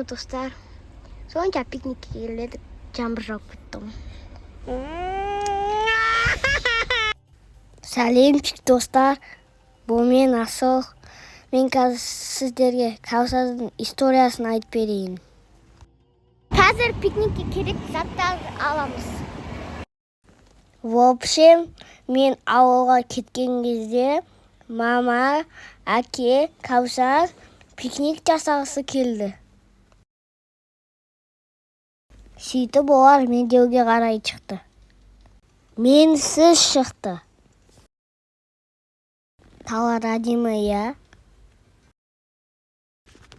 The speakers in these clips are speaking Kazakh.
достар. Сонча пикникке келедік, жаңбыр жауып кетті. Сәлемчик достар, бұл мен Асыл. Мен қазір сіздерге Кәусардың историясын айтып берейін. Қазір пикникке керек заттар аламыз. В общем, мен ауылға кеткен кезде мама, әке, Кәусар пикник жасағысы келді. Сөйтіп олар медеуге қарай шықты. Менсіз шықты. Таулар әдемі, иә?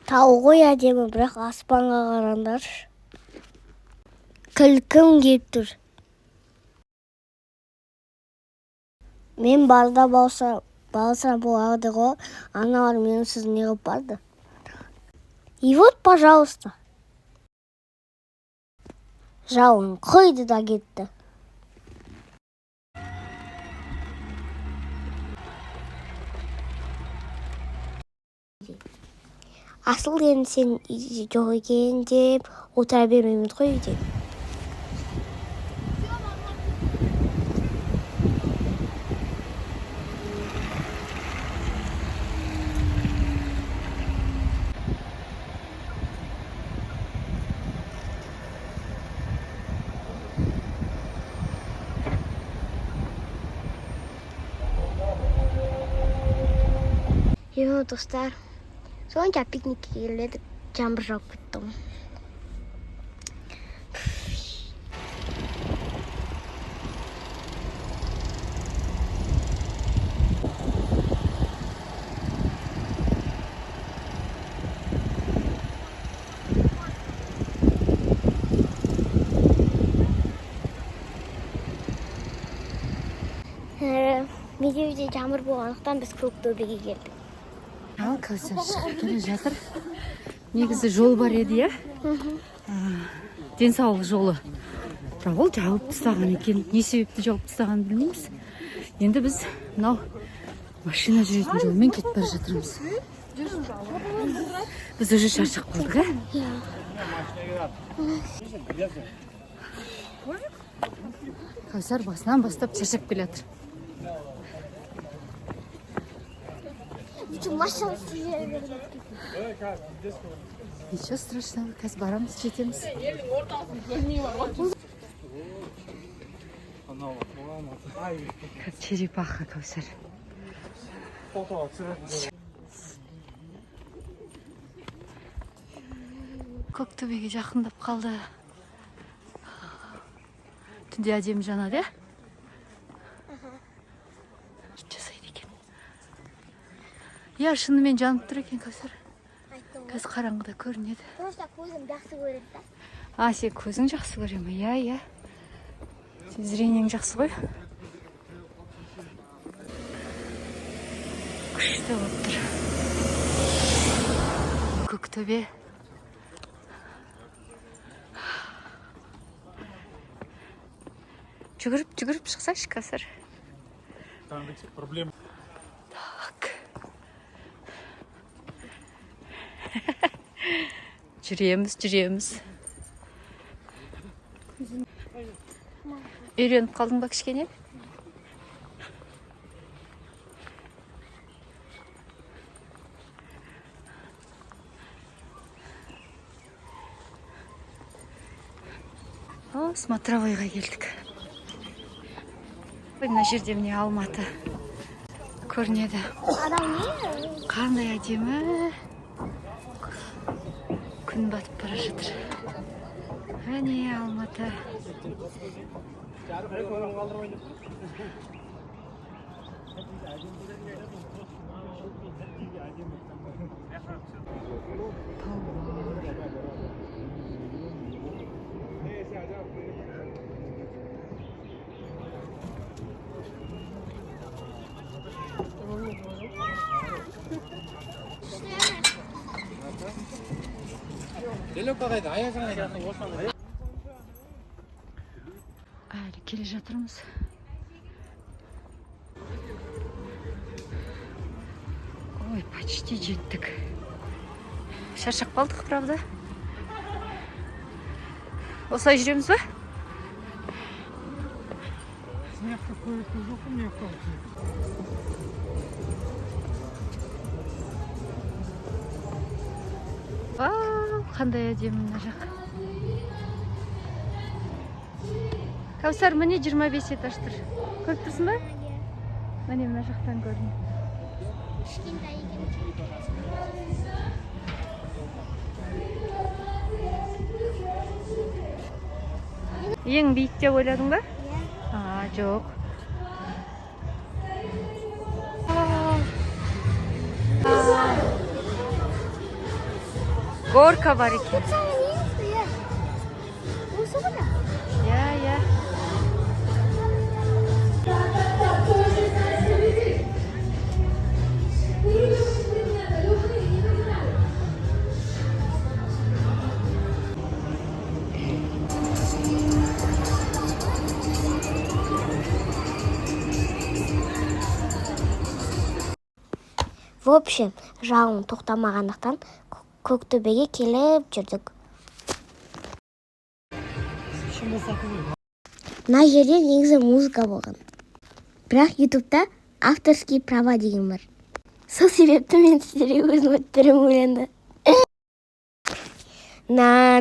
Тау ғой әдемі, бірақ аспанға қараңдаршы. Күлкім келіп тұр. Мен барда балса болады ғой, аналар менсіз неғып барды. И вот, пожалуйста. Жауын қойды да кетті. Асыл енді сен жоқ екен деп отыра бермейміз ғой үйде. Достар, сонча пикникке келедік, жаңбыр жауып кетті. Медеуде жаңбыр болғандықтан біз Көктөбеге келдік. Ал қазір шығып келе жатыр. Негізі жол бар еді, иә? Денсаулық жолы. Бірақ ол жауып тастаған екен. Не себепті жауып тастағанын білмейміз. Енді біз мынау машина жүретін жолмен кетіп бара жатырмыз. Біз уже шаршап қалдық, Кәусар басынан бастап шаршап келе жатыр. Ничего страшного, қазір барамыз, жетеміз. Как черепаха, Кәусар. Көктөбеге жақындап қалды. Түнде әдемі жанады, жасайды екен. Я, шынымен жанып тұр екен, Кәусар. Қазір қараңғыда көрінеді. Просто көзім жақсы көреді. Сен көзің жақсы көре ме? Иә. Сен зрениең жақсы ғой. Күшті болып тұр. Көктөбе. Жүгіріп шықсайшы, Кәусар. Проблема. Так. Жүреміз. Үйреніп қалдың ба кішкене? Смотровойға келдік. Мына жерде міне Алматы көрінеді. Қандай әдемі. Күн батып бара жатыр. Әне Алматы. Әлі келе жатырмыз. Ой, почти жеттік. Шаршап қалдық, правда? Осылай жүреміз ба? Вау, қандай әдемі мына жақ. Кәусар, міне 25 этаж тұр. Көріп тұрсың ба? Міне мына жақтан көрдім. Ең биік деп ойладың ба? Жоқ. Горка бар екен. Иә. В общем, жауын тоқтамағандықтан Көктөбеге келіп жүрдік. Мына жерде негізі музыка болған. Бірақ ютубта авторский права деген бар. Сол себепті мен сіздерге өзім өттерім ойленді. На.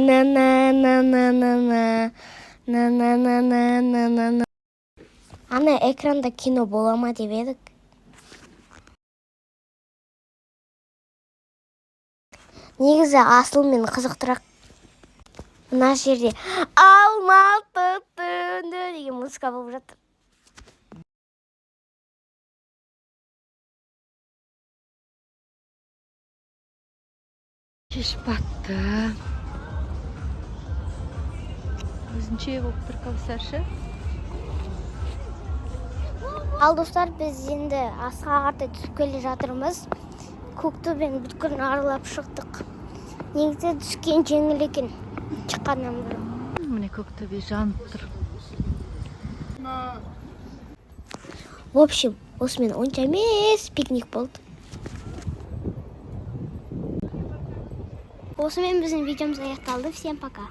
Ана экранда кино бола ма деп едік. Негізі асыл мен қызықтырақ. Мына жерде Алматы түнді деген музыка болып жатыр. Кеш батты. Өзінше болып тұр Кәусаршы. Ал достар, біз енді асқа қарта түсіп келе жатырмыз. Көктөбені бүткілін аралап шықтық. Негізі түскен жеңіл екен. Шыққаннан бұрын. Міне Көктөбе жанып тұр. В общем, осымен онша емес пикник болды. Осымен біздің видеомыз аяқталды. Всем пока.